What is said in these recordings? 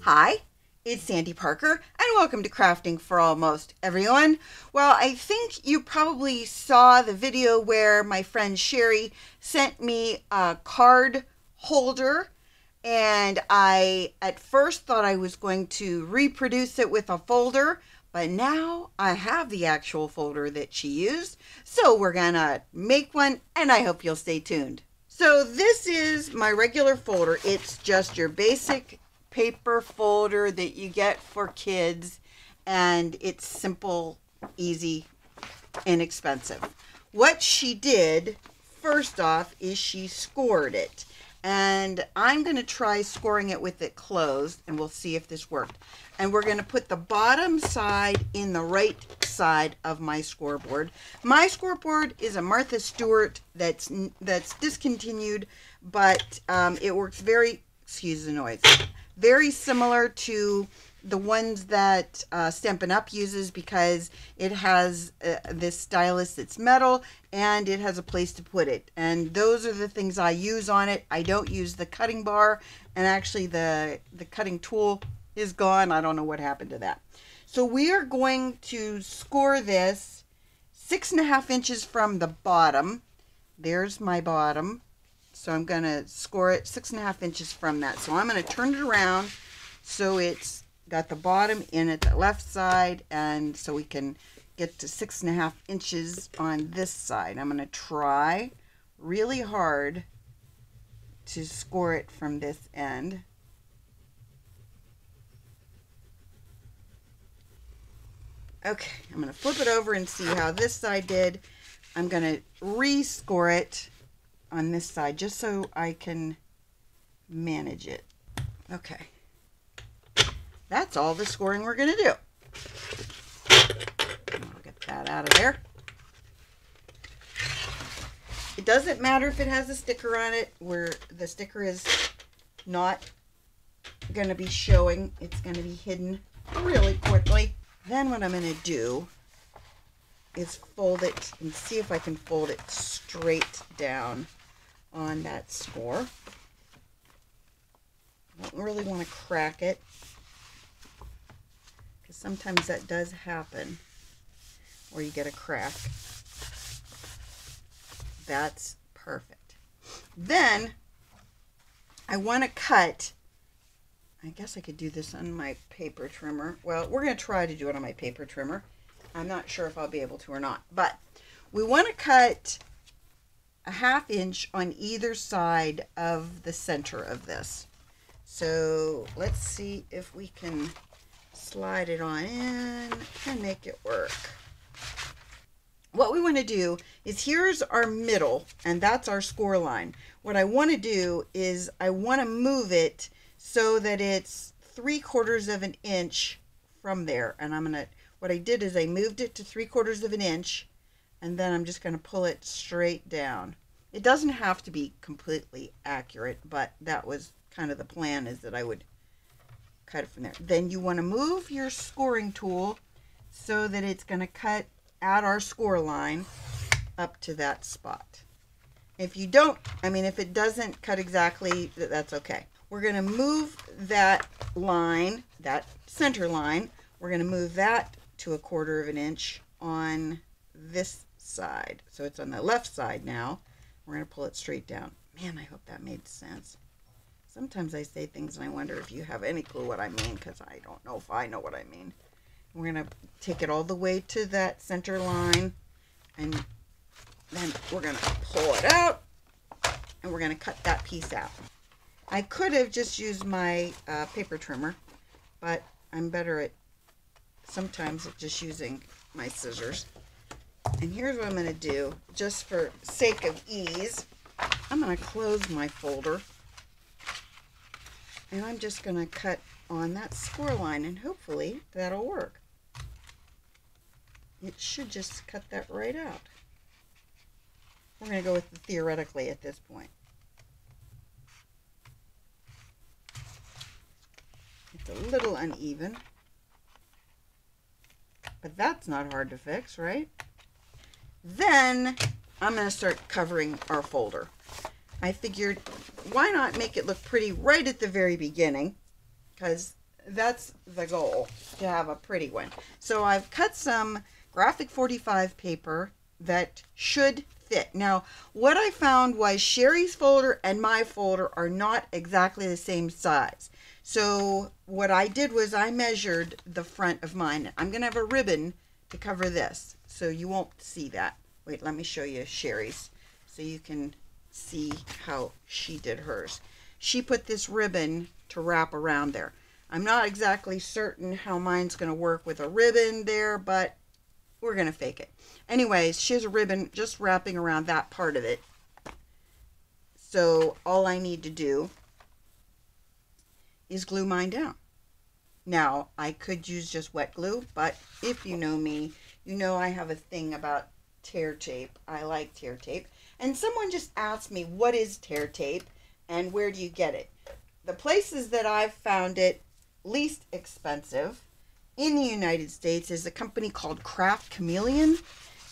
Hi, it's Sandy Parker, and welcome to Crafting for Almost Everyone. Well, I think you probably saw the video where my friend Sherry sent me a card holder, and I at first thought I was going to reproduce it with a folder, but now I have the actual folder that she used, so we're gonna make one, and I hope you'll stay tuned. So this is my regular folder. It's just your basic paper folder that you get for kids, and it's simple, easy, inexpensive. What she did first off is she scored it, and I'm going to try scoring it with it closed, and we'll see if this worked. And we're going to put the bottom side in the right side of my scoreboard. My scoreboard is a Martha Stewart that's discontinued, but it works excuse the noise, very similar to the ones that Stampin' Up! Uses, because it has this stylus that's metal and it has a place to put it. And those are the things I use on it. I don't use the cutting bar, and actually the cutting tool is gone. I don't know what happened to that. So we are going to score this 6.5 inches from the bottom. There's my bottom. So I'm going to score it 6.5 inches from that. So I'm going to turn it around so it's got the bottom in at the left side, and so we can get to 6.5 inches on this side. I'm going to try really hard to score it from this end. Okay, I'm going to flip it over and see how this side did. I'm going to re-score it on this side just so I can manage it. Okay, that's all the scoring we're going to do. I'll get that out of there. It doesn't matter if it has a sticker on it, where the sticker is not going to be showing. It's going to be hidden really quickly. Then what I'm going to do is fold it and see if I can fold it straight down on that score. I don't really want to crack it, because sometimes that does happen where you get a crack. That's perfect. Then I want to cut. I guess I could do this on my paper trimmer. Well, we're going to try to do it on my paper trimmer. I'm not sure if I'll be able to or not, but we want to cut 1/2 inch on either side of the center of this. So let's see if we can slide it on in and make it work. What we want to do is, here's our middle, and that's our score line. What I want to do is I want to move it so that it's 3/4 of an inch from there. And what I did is I moved it to 3/4 of an inch, and then I'm just going to pull it straight down. It doesn't have to be completely accurate, but that was kind of the plan, is that I would cut it from there. Then you want to move your scoring tool so that it's going to cut at our score line up to that spot. If you don't, if it doesn't cut exactly, that's okay. We're going to move that line, that center line, we're going to move that to 1/4 of an inch on this side. So it's on the left side now. We're going to pull it straight down. Man, I hope that made sense. Sometimes I say things and I wonder if you have any clue what I mean, because I don't know if I know what I mean. We're going to take it all the way to that center line, and then we're going to pull it out, and we're going to cut that piece out. I could have just used my paper trimmer, but I'm better at sometimes at just using my scissors. And here's what I'm going to do, just for sake of ease. I'm going to close my folder, and I'm just going to cut on that score line, and hopefully that'll work. It should just cut that right out. We're going to go with the theoretically at this point. It's a little uneven, but that's not hard to fix, right? Then I'm going to start covering our folder. I figured, why not make it look pretty right at the very beginning? Because that's the goal, to have a pretty one. So I've cut some graphic 45 paper that should fit. Now, what I found was Sherry's folder and my folder are not exactly the same size. So what I did was I measured the front of mine. I'm going to have a ribbon to cover this, so you won't see that. Wait, let me show you Sherry's so you can see how she did hers. She put this ribbon to wrap around there. I'm not exactly certain how mine's going to work with a ribbon there, but we're going to fake it. Anyways, she has a ribbon just wrapping around that part of it. So all I need to do is glue mine down. Now, I could use just wet glue, but if you know me, you know I have a thing about tear tape. I like tear tape. And someone just asked me, what is tear tape and where do you get it? The places that I've found it least expensive in the United States is a company called Craft Chameleon,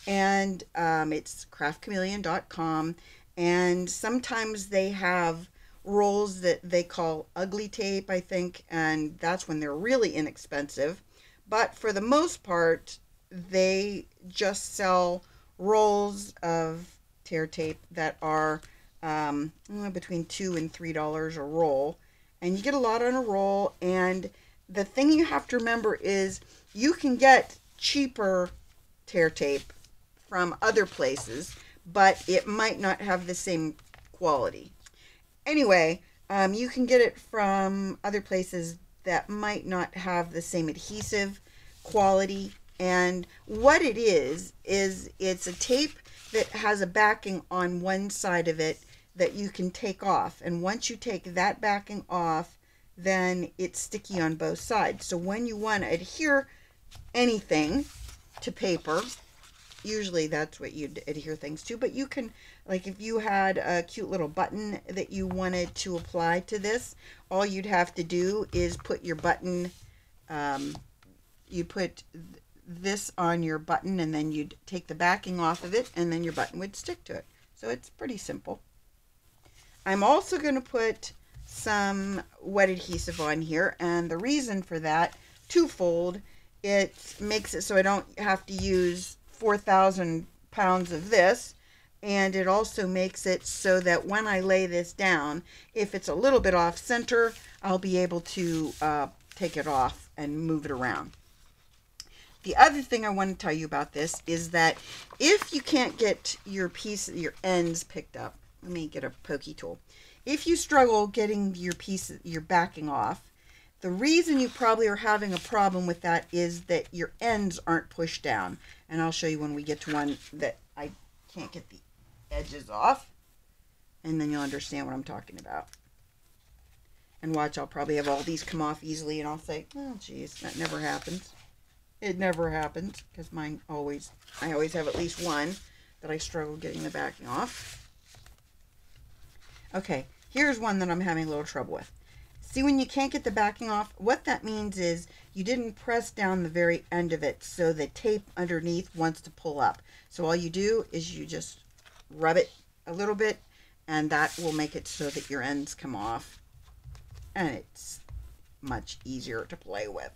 and it's craftchameleon.com, and sometimes they have rolls that they call ugly tape, I think, and that's when they're really inexpensive. But for the most part, they just sell rolls of tear tape that are between $2 and $3 a roll, and you get a lot on a roll. And the thing you have to remember is you can get cheaper tear tape from other places, but it might not have the same quality. Anyway, you can get it from other places that might not have the same adhesive quality. And what it is it's a tape that has a backing on one side of it that you can take off. And once you take that backing off, then it's sticky on both sides. So when you want to adhere anything to paper, usually that's what you'd adhere things to, but you can, like if you had a cute little button that you wanted to apply to this, all you'd have to do is put your button, you put this on your button, and then you'd take the backing off of it, and then your button would stick to it. So it's pretty simple. I'm also going to put some wet adhesive on here, and the reason for that, twofold. It makes it so I don't have to use 4,000 pounds of this, and it also makes it so that when I lay this down, if it's a little bit off center, I'll be able to take it off and move it around. The other thing I want to tell you about this is that if you can't get your ends picked up, let me get a pokey tool. If you struggle getting your backing off, the reason you probably are having a problem with that is that your ends aren't pushed down. And I'll show you when we get to one that I can't get the edges off. And then you'll understand what I'm talking about. And watch, I'll probably have all these come off easily, and I'll say, oh geez, that never happens. It never happens, because I always have at least one that I struggle getting the backing off. Okay, here's one that I'm having a little trouble with. See, when you can't get the backing off, what that means is you didn't press down the very end of it, so the tape underneath wants to pull up. So all you do is you just rub it a little bit, and that will make it so that your ends come off, and it's much easier to play with.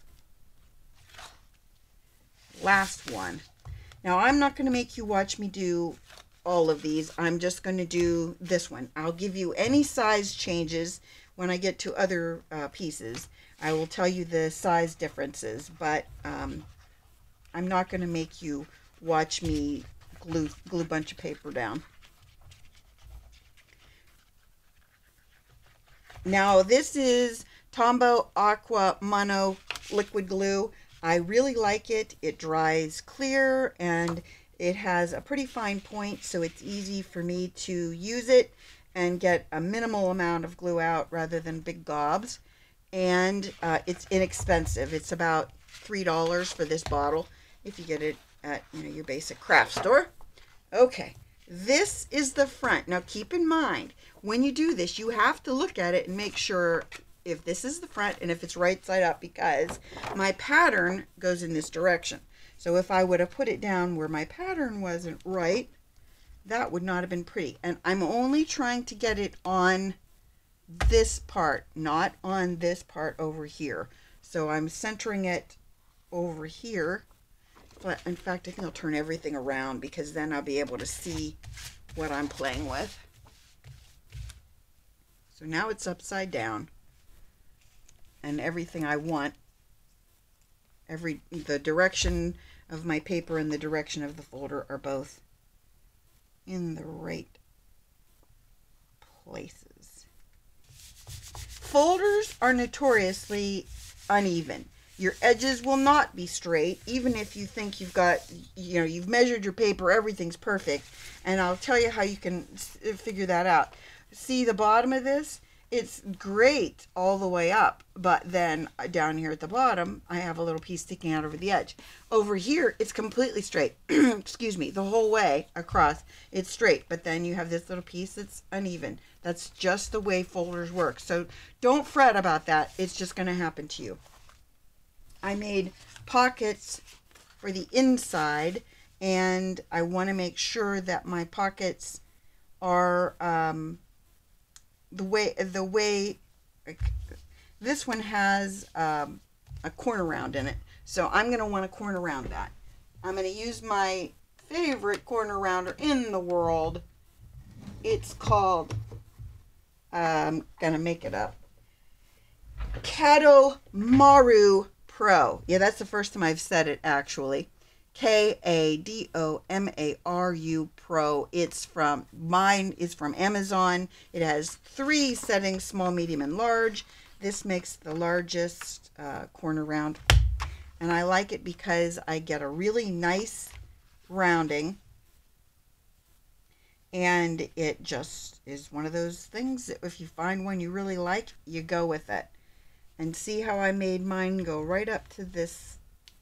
Last one. Now, I'm not going to make you watch me do all of these. I'm just going to do this one. I'll give you any size changes when I get to other pieces. I will tell you the size differences, but I'm not going to make you watch me glue a bunch of paper down. Now, this is Tombow Aqua Mono liquid glue. I really like it. It dries clear, and it has a pretty fine point, so it's easy for me to use it and get a minimal amount of glue out rather than big gobs. And it's inexpensive. It's about $3 for this bottle if you get it at your basic craft store. Okay, this is the front. Now keep in mind, when you do this, you have to look at it and make sure if this is the front and if it's right side up, because my pattern goes in this direction. So if I would have put it down where my pattern wasn't right, that would not have been pretty. And I'm only trying to get it on this part, not on this part over here. So I'm centering it over here. But in fact, I think I'll turn everything around because then I'll be able to see what I'm playing with. So now it's upside down. And everything I want, the direction of my paper and the direction of the folder are both in the right places. Folders are notoriously uneven. Your edges will not be straight, even if you think you've got, you've measured your paper, everything's perfect. And I'll tell you how you can figure that out. See the bottom of this? It's great all the way up, but then down here at the bottom, I have a little piece sticking out over the edge. Over here, it's completely straight. Excuse me, the whole way across, it's straight, but then you have this little piece that's uneven. That's just the way folders work. So don't fret about that. It's just going to happen to you. I made pockets for the inside, and I want to make sure that my pockets are the way this one has a corner round in it. So I'm going to want a corner round that. I'm going to use my favorite corner rounder in the world. It's called, I'm going to make it up, Kadomaru Pro. Yeah, that's the first time I've said it, actually. Kadomaru Pro. Mine is from Amazon. It has 3 settings, small, medium, and large. This makes the largest corner round. And I like it because I get a really nice rounding. And it just is one of those things that if you find one you really like, you go with it. And see how I made mine go right up to this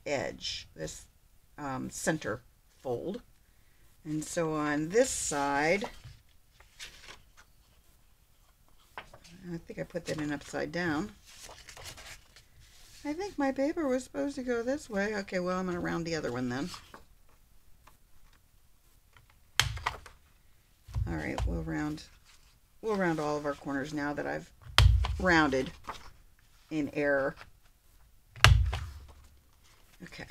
edge, this center fold. And so on this side, I think I put that in upside down. I think my paper was supposed to go this way. Okay, well, I'm going to round the other one then. All right, we'll round all of our corners now that I've rounded in error. Okay.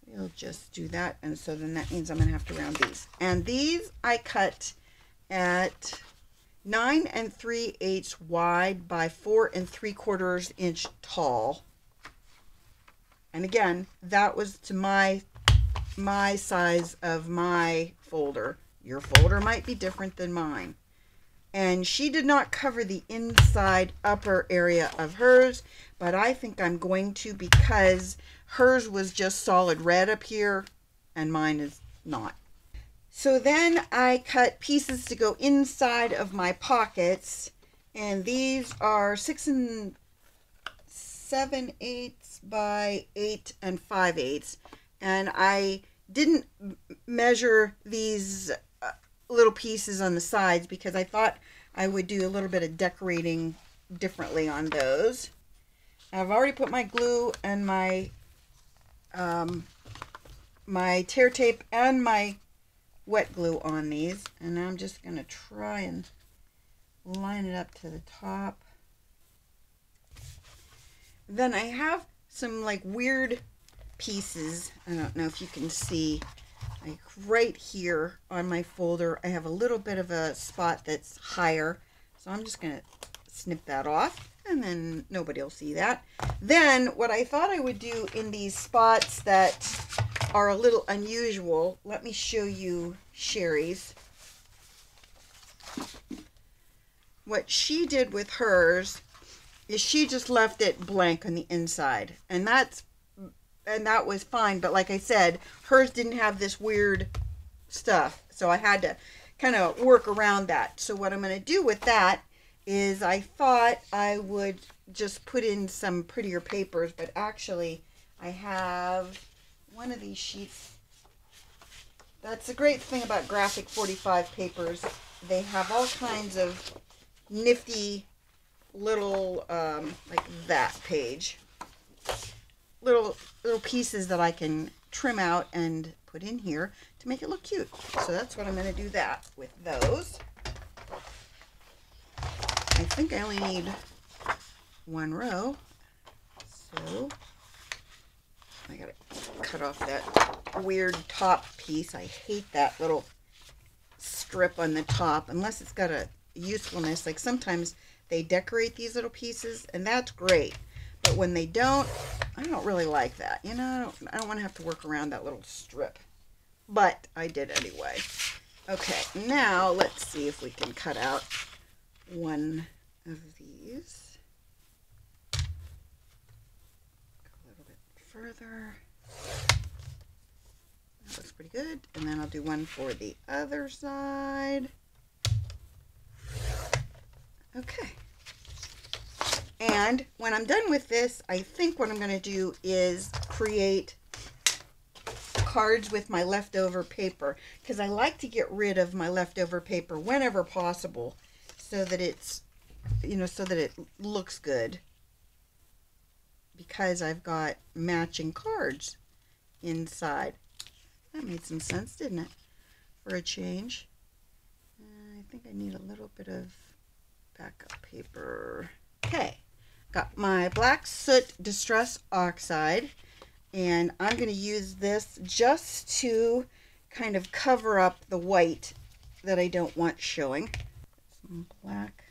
We'll just do that, and so then that means I'm going to have to round these. And these I cut at 9 3/8 wide by 4 3/4 inch tall. And again, that was to my size of my folder. Your folder might be different than mine. And she did not cover the inside upper area of hers, but I think I'm going to because hers was just solid red up here and mine is not. So then I cut pieces to go inside of my pockets, and these are 6 7/8 by 8 5/8, and I didn't measure these little pieces on the sides because I thought I would do a little bit of decorating differently on those. I've already put my glue and my my tear tape and my wet glue on these, and I'm just going to try and line it up to the top. Then I have some like weird pieces. I don't know if you can see, like right here on my folder I have a little bit of a spot that's higher, so I'm just going to snip that off and then nobody will see that. Then what I thought I would do in these spots that are a little unusual, let me show you Sherry's. What she did with hers is she just left it blank on the inside, and that was fine, but like I said, hers didn't have this weird stuff, so I had to kind of work around that. So what I'm going to do with that is I thought I would just put in some prettier papers, but actually I have one of these sheets. That's the great thing about Graphic 45 papers. They have all kinds of nifty little, like that page, little pieces that I can trim out and put in here to make it look cute. So that's what I'm going to do that with those. I think I only need one row, So I gotta cut off that weird top piece. I hate that little strip on the top unless it's got a usefulness. Like sometimes they decorate these little pieces and that's great, but when they don't, I don't really like that. You know, I don't want to have to work around that little strip, but I did anyway. Okay, now let's see if we can cut out one of these. Go a little bit further. That looks pretty good. And then I'll do one for the other side. Okay. And when I'm done with this, I think what I'm going to do is create cards with my leftover paper, because I like to get rid of my leftover paper whenever possible so that it's, you know, so that it looks good, because I've got matching cards inside. That made some sense, didn't it? For a change. I think I need a little bit of backup paper. Okay, got my black soot distress oxide, and I'm going to use this just to kind of cover up the white that I don't want showing. Some black.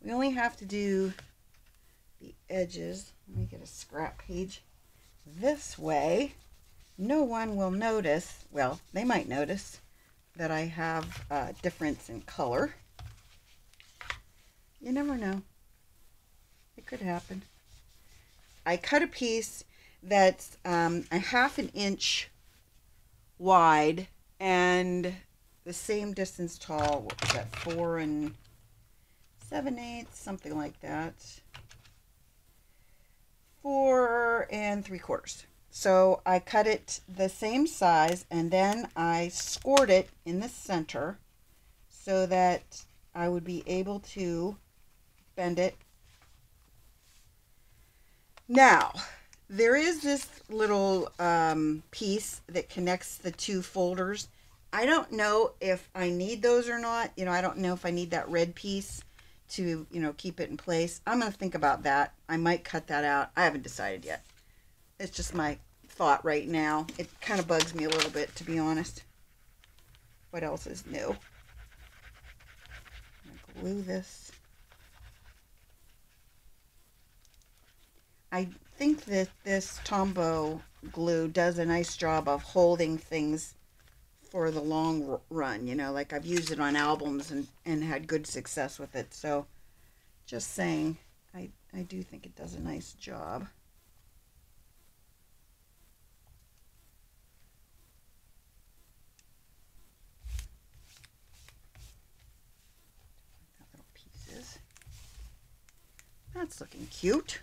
We only have to do the edges. Let me get a scrap page. This way, no one will notice. Well, they might notice that I have a difference in color. You never know. It could happen. I cut a piece that's a ½ an inch wide and the same distance tall. What was that? 4 7/8, something like that. 4 3/4. So I cut it the same size, and then I scored it in the center so that I would be able to bend it. Now, there is this little piece that connects the two folders. I don't know if I need those or not. You know, I don't know if I need that red piece to, you know, keep it in place. I'm going to think about that. I might cut that out. I haven't decided yet. It's just my thought right now. It kind of bugs me a little bit, to be honest. What else is new? I'm going to glue this. I think that this Tombow glue does a nice job of holding things for the long run. You know, like I've used it on albums and had good success with it. So just saying, I do think it does a nice job. That little pieces. That's looking cute.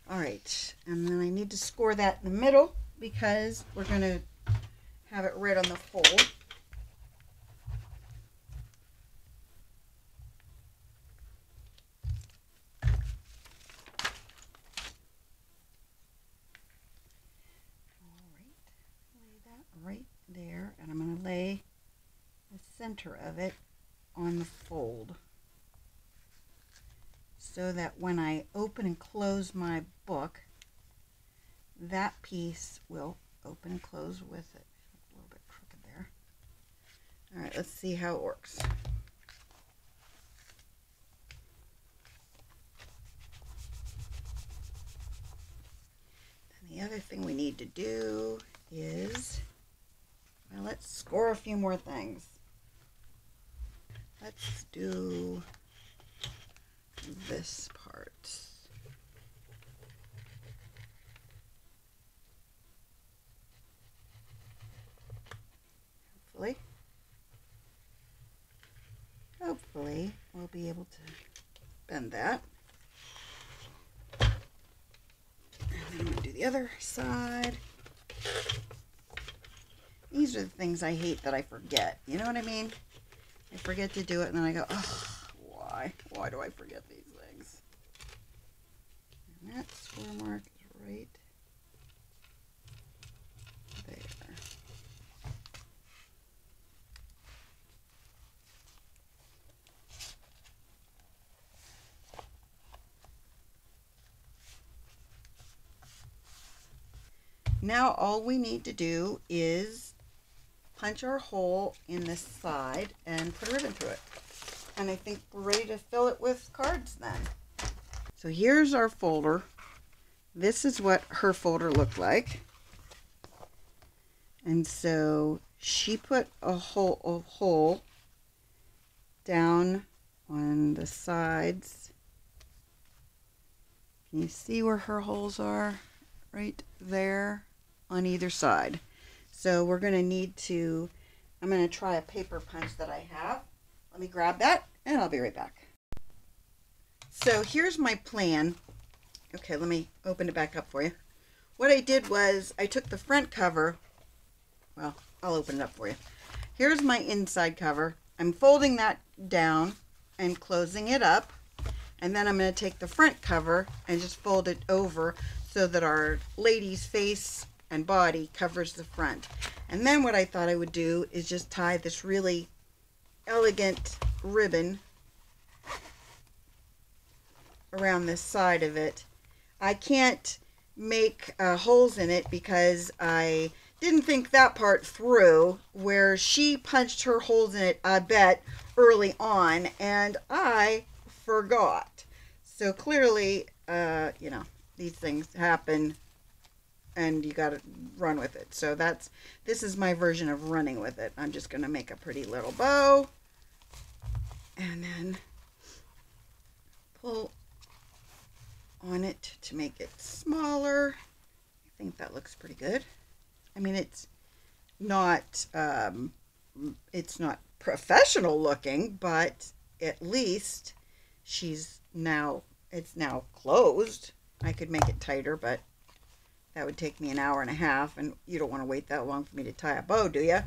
All right, and then I need to score that in the middle because we're going to have it right on the fold. All right, lay that right there, and I'm going to lay the center of it on the fold, so that when I open and close my book, that piece will open and close with it. A little bit crooked there. All right, let's see how it works. And the other thing we need to do is, well, let's score a few more things. Let's do this part. Hopefully we'll be able to bend that. And then I'm going to do the other side. These are the things I hate that I forget. You know what I mean? I forget to do it and then I go, oh, why? Why do I forget these things? And that score mark Now all we need to do is punch our hole in this side and put a ribbon through it. And I think we're ready to fill it with cards then. So here's our folder. This is what her folder looked like. And so she put a hole down on the sides. Can you see where her holes are? Right there on either side. So we're going to need to, I'm going to try a paper punch that I have. Let me grab that and I'll be right back. So here's my plan. Okay, let me open it back up for you. What I did was I took the front cover. Well, I'll open it up for you. Here's my inside cover. I'm folding that down and closing it up. And then I'm going to take the front cover and just fold it over so that our lady's face and body covers the front. And then what I thought I would do is just tie this really elegant ribbon around this side of it. I can't make holes in it because I didn't think that part through, where she punched her holes in it, I bet, early on, and I forgot. So clearly, you know, these things happen and you got to run with it. So this is my version of running with it. I'm just going to make a pretty little bow and then pull on it to make it smaller. I think that looks pretty good. I mean, it's not professional looking, but at least it's now closed. I could make it tighter, but that would take me an hour and a half, and you don't want to wait that long for me to tie a bow, do you?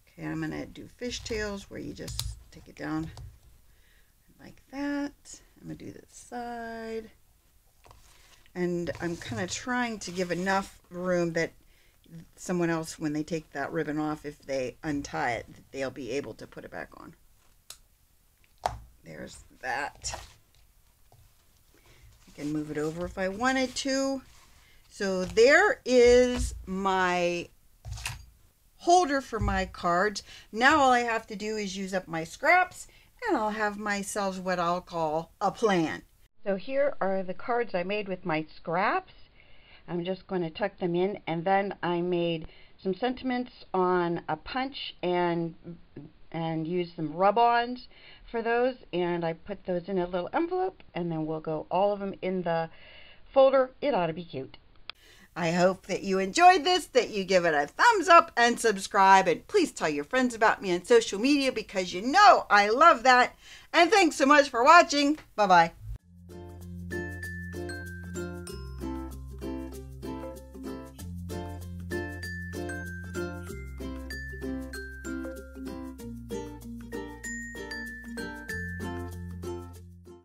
Okay, I'm going to do fishtails, where you just take it down like that. I'm going to do this side. And I'm kind of trying to give enough room that someone else, when they take that ribbon off, if they untie it, they'll be able to put it back on. There's that. I can move it over if I wanted to. So there is my holder for my cards. Now all I have to do is use up my scraps, and I'll have myself what I'll call a plan. So here are the cards I made with my scraps. I'm just going to tuck them in, and then I made some sentiments on a punch and used some rub-ons for those, and I put those in a little envelope, and then we'll go all of them in the folder. It ought to be cute. I hope that you enjoyed this, that you give it a thumbs up and subscribe, and please tell your friends about me on social media because you know I love that. And thanks so much for watching. Bye-bye.